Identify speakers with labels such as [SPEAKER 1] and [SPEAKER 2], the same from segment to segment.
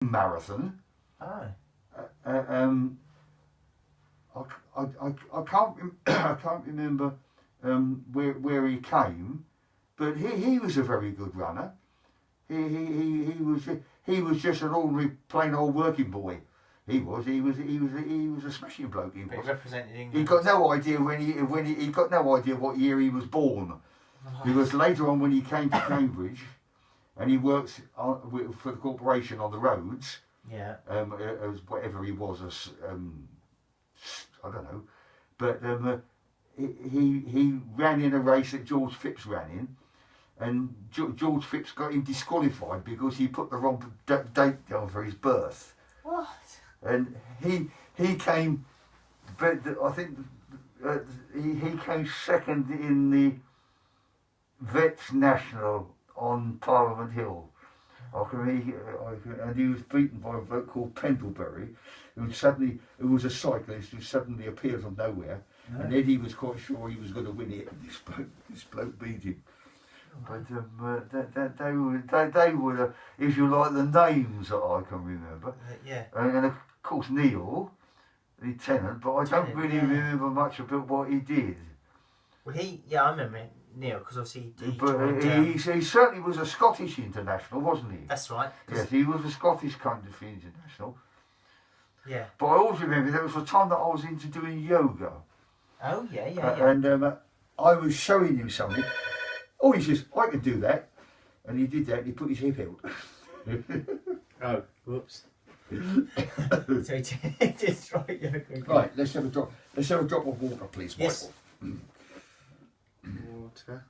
[SPEAKER 1] marathon.
[SPEAKER 2] Oh.
[SPEAKER 1] I can't I can't remember where he came, but he was a very good runner. He was just an ordinary plain old working boy. He was a smashing bloke. He was.
[SPEAKER 2] Represented England.
[SPEAKER 1] He got no idea he got no idea what year he was born. Right. Because later on, when he came to Cambridge, and he worked for the corporation on the roads.
[SPEAKER 2] Yeah.
[SPEAKER 1] As whatever he was, I don't know, but he ran in a race that George Phipps ran in, and George Phipps got him disqualified because he put the wrong date down for his birth.
[SPEAKER 2] What?
[SPEAKER 1] And he came, but I think he came second in the Vets National on Parliament Hill. And he was beaten by a bloke called Pendlebury, who was a cyclist who suddenly appeared from nowhere, and Eddie was quite sure he was going to win it, and this bloke beat him. But they were, if you like, the names that I can remember.
[SPEAKER 2] Yeah.
[SPEAKER 1] And of course Neil, Lieutenant, but I don't really remember much about what he did.
[SPEAKER 2] Well, I remember Neil, because obviously
[SPEAKER 1] he certainly was a Scottish international, wasn't he?
[SPEAKER 2] That's right.
[SPEAKER 1] Yes, he was a Scottish country international.
[SPEAKER 2] Yeah.
[SPEAKER 1] But I also remember there was a time that I was into doing yoga.
[SPEAKER 2] Oh, yeah.
[SPEAKER 1] And I was showing him something. Oh, he says, I can do that. And he did that and he put his hip out.
[SPEAKER 2] Oh, whoops. So he just
[SPEAKER 1] Right, let's have a drop. Let's have a drop of water, please, Michael.
[SPEAKER 2] Yes.
[SPEAKER 3] Water.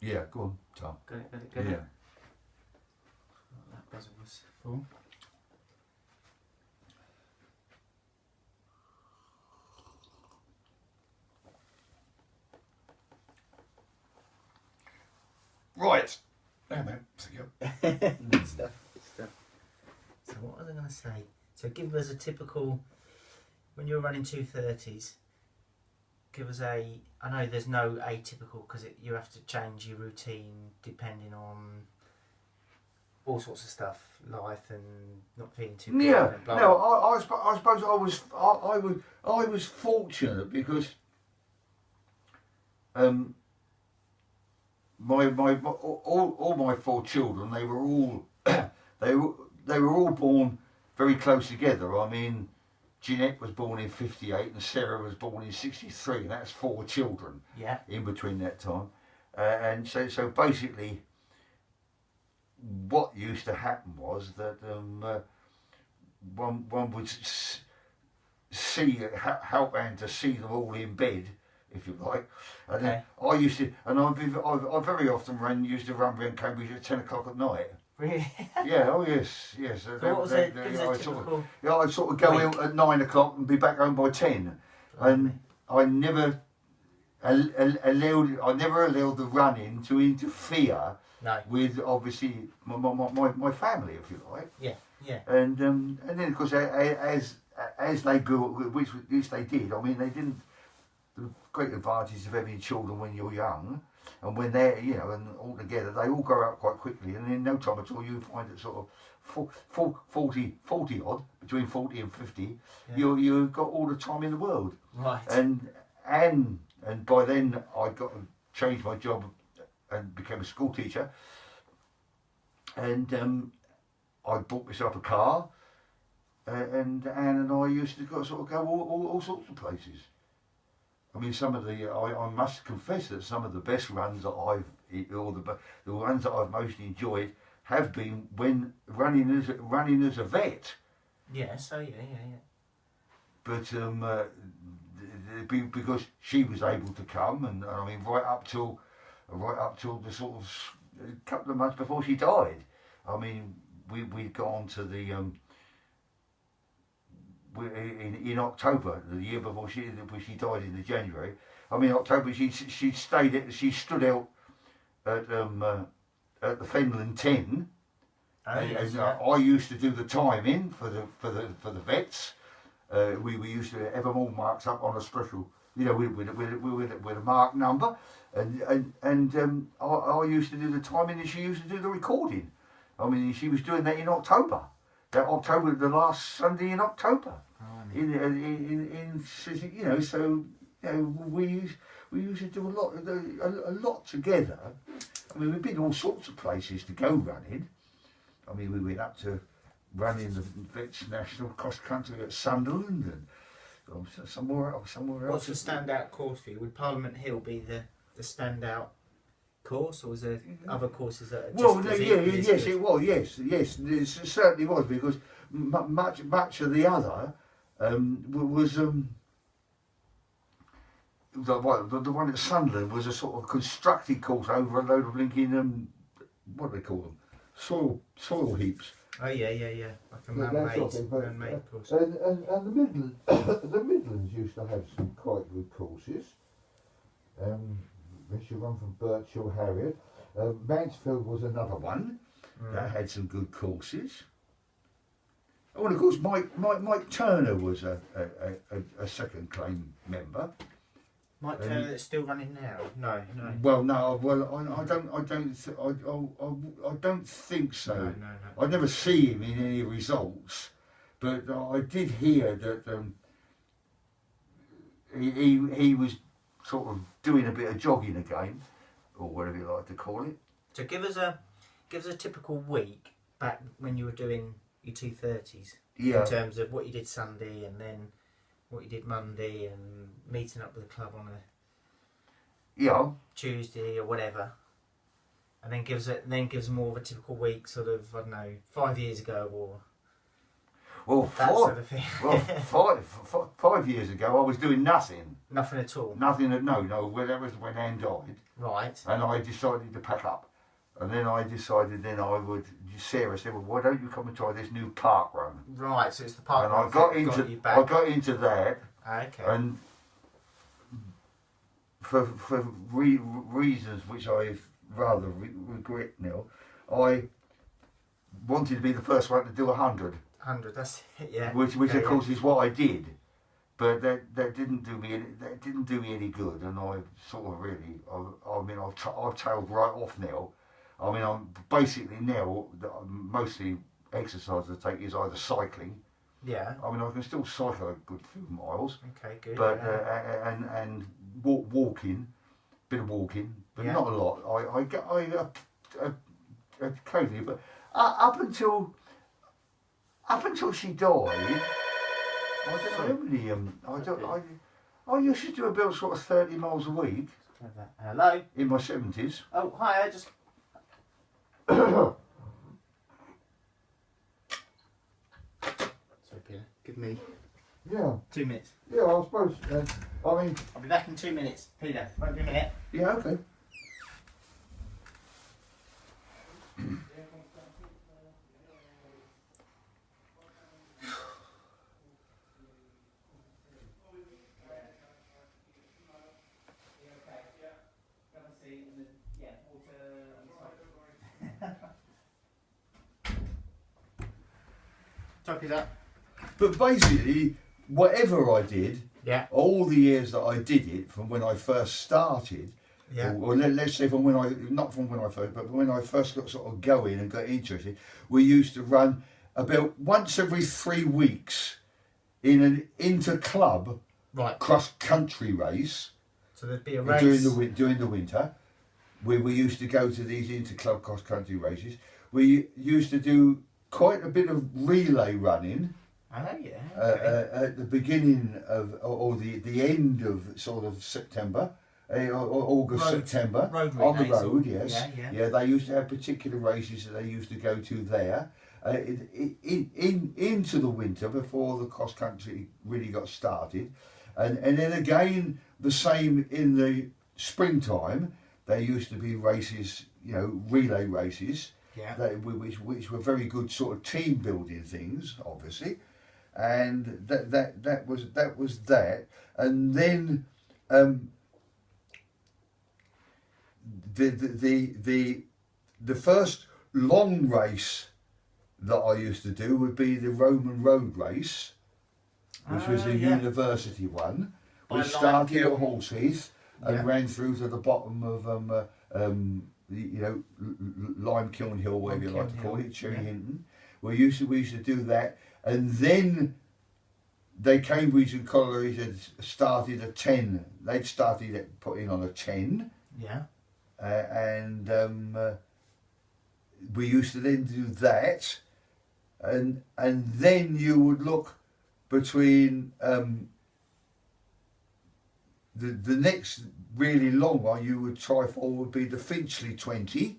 [SPEAKER 1] Yeah, go on, Tom.
[SPEAKER 2] Got it.
[SPEAKER 1] Yeah.
[SPEAKER 2] That buzzer was full.
[SPEAKER 1] Right.
[SPEAKER 2] Good stuff. So what was I going to say? So give us a typical, when you're running 230s, give us I know there's no atypical because you have to change your routine depending on all sorts of stuff, life and not feeling too good.
[SPEAKER 1] Yeah,
[SPEAKER 2] and blah,
[SPEAKER 1] no,
[SPEAKER 2] blah.
[SPEAKER 1] I suppose I was fortunate because all my four children, they were all they were all born very close together. I mean, Jeanette was born in 58 and Sarah was born in 63, and that's four children.
[SPEAKER 2] Yeah.
[SPEAKER 1] In between that time, and so basically, what used to happen was that one would help and to see them all in bed, if you like. And
[SPEAKER 2] Okay.
[SPEAKER 1] I used to, and I very often used to run around Cambridge at 10 o'clock at night.
[SPEAKER 2] Really?
[SPEAKER 1] Yeah, oh yes.
[SPEAKER 2] So what was it?
[SPEAKER 1] I'd sort of go out at 9 o'clock and be back home by 10. And I never allowed the running to interfere with obviously my family, if you like.
[SPEAKER 2] Yeah.
[SPEAKER 1] And then of course as they grew up, which they did. I mean, they didn't. The great advantage of having children when you're young, and when they're and all together, they all grow up quite quickly, and in no time at all you find it sort of 40 odd, between 40 and 50, you've got all the time in the world.
[SPEAKER 2] Right.
[SPEAKER 1] And by then I got to change my job and became a school teacher, and I bought myself a car, and Anne and I used to go all sorts of places. I mean, I must confess that some of the best runs that the runs that I've most enjoyed have been when running as a vet.
[SPEAKER 2] Yes, yeah.
[SPEAKER 1] But because she was able to come, and I mean, right up till the sort of couple of months before she died. I mean, we'd gone to the in October, the year before she died in the January. I mean, October she stood out at the Fenland 10. I used to do the timing for the vets. We used to have them all marked up on a special, with a marked number, and I used to do the timing, and she used to do the recording. I mean, she was doing that in October. That October, the last Sunday in October.
[SPEAKER 2] Oh,
[SPEAKER 1] You know, so you know, we used to do a lot together. I mean, we've been all sorts of places to go running. I mean, we went up to running the Vets National Cross Country at Sunderland and somewhere else.
[SPEAKER 2] What's the standout course for you? Would Parliament Hill be the standout course, or was there other courses that are just
[SPEAKER 1] Well,
[SPEAKER 2] as
[SPEAKER 1] yeah,
[SPEAKER 2] equally as
[SPEAKER 1] yes,
[SPEAKER 2] good?
[SPEAKER 1] it was. Yes, it certainly was, because much of the other was the one at Sunderland was a sort of constructed course over a load of blinking what do they call them, soil heaps.
[SPEAKER 2] Oh yeah, like a man-made course.
[SPEAKER 1] And the Midlands, the Midlands used to have some quite good courses. There's your one from Birchill Harriet. Mansfield was another one that had some good courses. Oh, and of course, Mike Turner was a second claim member.
[SPEAKER 2] Mike Turner that's still running now? No.
[SPEAKER 1] Well, no. Well, I don't think so.
[SPEAKER 2] No.
[SPEAKER 1] I never see him in any results, but I did hear that he was sort of doing a bit of jogging again, or whatever you like to call it.
[SPEAKER 2] So give us a typical week back when you were doing your 230s.
[SPEAKER 1] Yeah.
[SPEAKER 2] In terms of what you did Sunday and then what you did Monday and meeting up with the club on a Tuesday or whatever, and then gives more of a typical week, sort of, I don't know, 5 years ago or that sort of thing.
[SPEAKER 1] Well, 5 years ago I was doing nothing.
[SPEAKER 2] Nothing at all.
[SPEAKER 1] Nothing. No. Well, that was when Anne died.
[SPEAKER 2] Right.
[SPEAKER 1] And I decided to pack up. And then I decided I would. Sarah said, "Well, why don't you come and try this new park run?"
[SPEAKER 2] Right. So it's the park
[SPEAKER 1] and
[SPEAKER 2] run.
[SPEAKER 1] I got into that.
[SPEAKER 2] Okay.
[SPEAKER 1] And for reasons which I rather regret now, I wanted to be the first one to do 100.
[SPEAKER 2] 100. That's it. Yeah.
[SPEAKER 1] Which of course is what I did. But that didn't do me any good, and I sort of really, I've tailed right off now. I mean, I'm basically now mostly exercise I take is either cycling.
[SPEAKER 2] Yeah.
[SPEAKER 1] I mean, I can still cycle a good few miles.
[SPEAKER 2] Okay, good.
[SPEAKER 1] But and walking, bit of walking, but not a lot. I occasionally, but up until she died. I don't know I used to do about sort of 30 miles a week.
[SPEAKER 2] Hello?
[SPEAKER 1] In my 70s.
[SPEAKER 2] Oh, hi, I just...
[SPEAKER 1] Yeah.
[SPEAKER 2] Sorry, Peter. Give me 2 minutes.
[SPEAKER 1] Yeah, I suppose. I mean...
[SPEAKER 2] I'll be back in 2 minutes. Peter, won't be a minute.
[SPEAKER 1] Yeah, okay.
[SPEAKER 2] Copy that.
[SPEAKER 1] But basically, whatever I did, all the years that I did it, from when I first started, or let's say from when I first got sort of going and got interested, we used to run about once every 3 weeks in an inter-club cross-country race.
[SPEAKER 2] So there'd be a race
[SPEAKER 1] during the winter. We used to go to these inter-club cross-country races. We used to do quite a bit of relay running.
[SPEAKER 2] Oh yeah. Okay.
[SPEAKER 1] At the beginning of or the end of sort of September, August, September, on the road. Yes. Yeah. They used to have particular races that they used to go to there. Into the winter before the cross country really got started, and then again the same in the springtime. There used to be races, relay races.
[SPEAKER 2] Yeah.
[SPEAKER 1] Which were very good sort of team building things, obviously, and that was that, and then the first long race that I used to do would be the Roman Road race, which was a university one. We started at Horseheath and ran through to the bottom of you know, Limekiln Hill, whatever you like to call it, Cherry
[SPEAKER 2] yeah.
[SPEAKER 1] Hinton. We used to do that, and then they Cambridge and Colliery had started a 10. They'd started putting on a 10.
[SPEAKER 2] Yeah.
[SPEAKER 1] And we used to then do that, and then you would look between the next really long one you would try for would be the Finchley 20.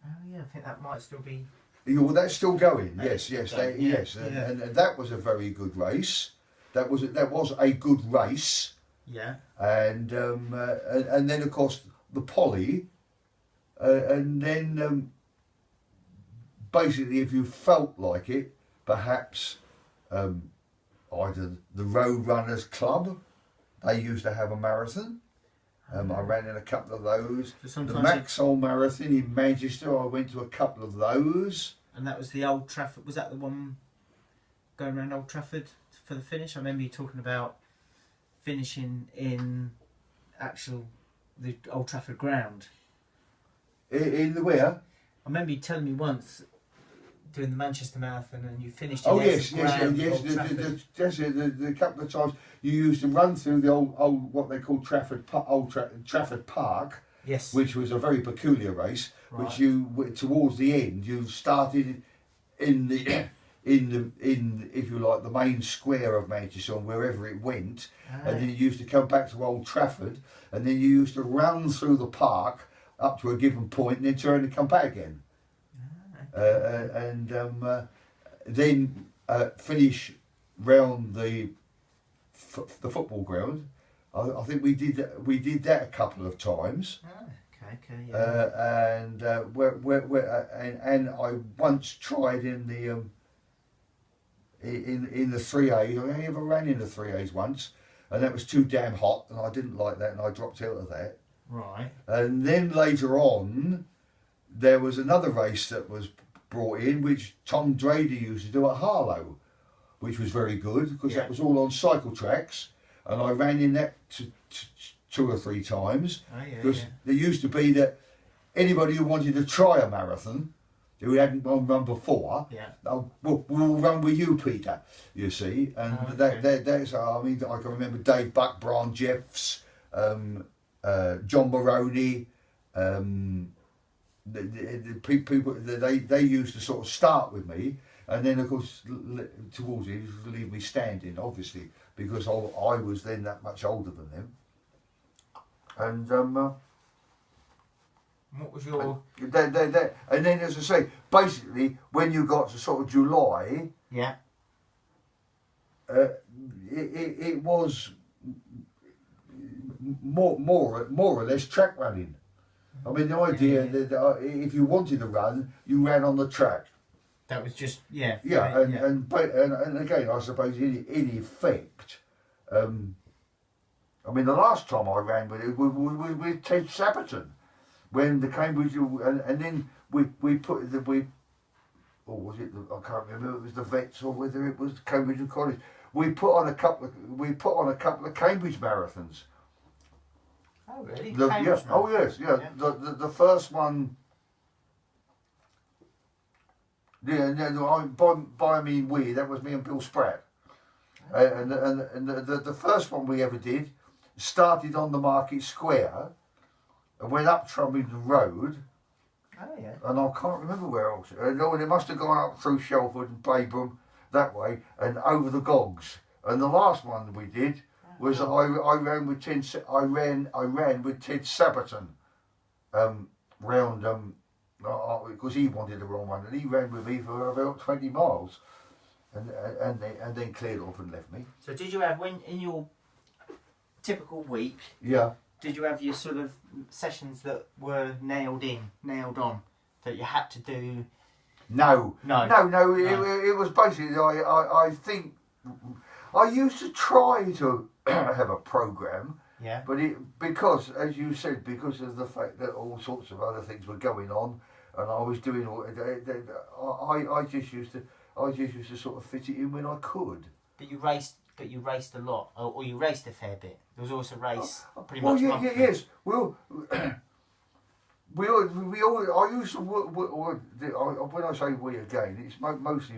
[SPEAKER 2] Oh yeah, I think that might still be.
[SPEAKER 1] Well, that's still going. Yes,
[SPEAKER 2] Still
[SPEAKER 1] yes,
[SPEAKER 2] going,
[SPEAKER 1] yes,
[SPEAKER 2] yeah.
[SPEAKER 1] and that was a very good race. That was a good race.
[SPEAKER 2] Yeah.
[SPEAKER 1] And then of course the Polly, and then basically if you felt like it, perhaps either the Road Runners Club, they used to have a marathon. I ran in a couple of those.
[SPEAKER 2] So
[SPEAKER 1] The Mikesaltsportsmassage Marathon in Manchester, I went to a couple of those.
[SPEAKER 2] And that was the Old Trafford. Was that the one going around Old Trafford for the finish? I remember you talking about finishing in the Old Trafford ground.
[SPEAKER 1] In the where?
[SPEAKER 2] I remember you telling me once doing the Manchester Marathon and you finished.
[SPEAKER 1] Oh
[SPEAKER 2] in
[SPEAKER 1] yes,
[SPEAKER 2] the ground of Old
[SPEAKER 1] yes.
[SPEAKER 2] Trafford.
[SPEAKER 1] The couple of times you used to run through the old what they call Trafford Park.
[SPEAKER 2] Yes.
[SPEAKER 1] Which was a very peculiar race.
[SPEAKER 2] Right.
[SPEAKER 1] Which you towards the end you started in the if you like the main square of Manchester and wherever it went, and then you used to come back to Old Trafford, and then you used to run through the park up to a given point and then turn and come back again. Then finish round the football ground. I think we did that a couple of times.
[SPEAKER 2] Okay, yeah.
[SPEAKER 1] And I once tried in the 3As. I only ever ran in the 3As once, and that was too damn hot, and I didn't like that, and I dropped out of that.
[SPEAKER 2] Right.
[SPEAKER 1] And then later on, there was another race that was brought in, which Tom Drader used to do at Harlow, which was very good because that was all on cycle tracks, and I ran in that two or three times. Because there used to be that anybody who wanted to try a marathon, who hadn't run before, we'll run with you, Peter. You see, and that's I mean I can remember Dave Buck, Brian Jeffs, John Maroney. The people they used to sort of start with me, and then of course towards it used to leave me standing, obviously because I was then that much older than them. And
[SPEAKER 2] what was your?
[SPEAKER 1] And then as I say, basically when you got to sort of July, it was more or less track running. I mean, the idea that if you wanted to run, you ran on the track.
[SPEAKER 2] That was just
[SPEAKER 1] And again, I suppose in effect, I mean, the last time I ran with it was with Ted Sabaton, when the Cambridge, and then we put or was it I can't remember, it was the Vets or whether it was Cambridge and College. We put on a couple of Cambridge marathons.
[SPEAKER 2] Oh really?
[SPEAKER 1] Oh yes, yeah. The first one. Yeah, no, by I mean we. That was me and Bill Spratt. And the first one we ever did started on the Market Square and went up Trumpington Road.
[SPEAKER 2] Oh yeah.
[SPEAKER 1] And I can't remember where else. No, it must have gone up through Shelford and Baybrook that way and over the Gogs. And the last one we did was I ran with Ted Sabaton round because he wanted the wrong one, and he ran with me for about 20 miles, and then cleared off and left me.
[SPEAKER 2] So did you have, when in your typical week?
[SPEAKER 1] Yeah.
[SPEAKER 2] Did you have your sort of sessions that were nailed on, that you had to do?
[SPEAKER 1] No. It was basically I think I used to try to have a program.
[SPEAKER 2] Yeah.
[SPEAKER 1] But because, as you said, because of the fact that all sorts of other things were going on, and I was doing all, I just used to sort of fit it in when I could.
[SPEAKER 2] But you raced a lot, or you raced a fair bit. There was also a race pretty much.
[SPEAKER 1] Yes. Well, we all, I used to work, when I say we again, it's mostly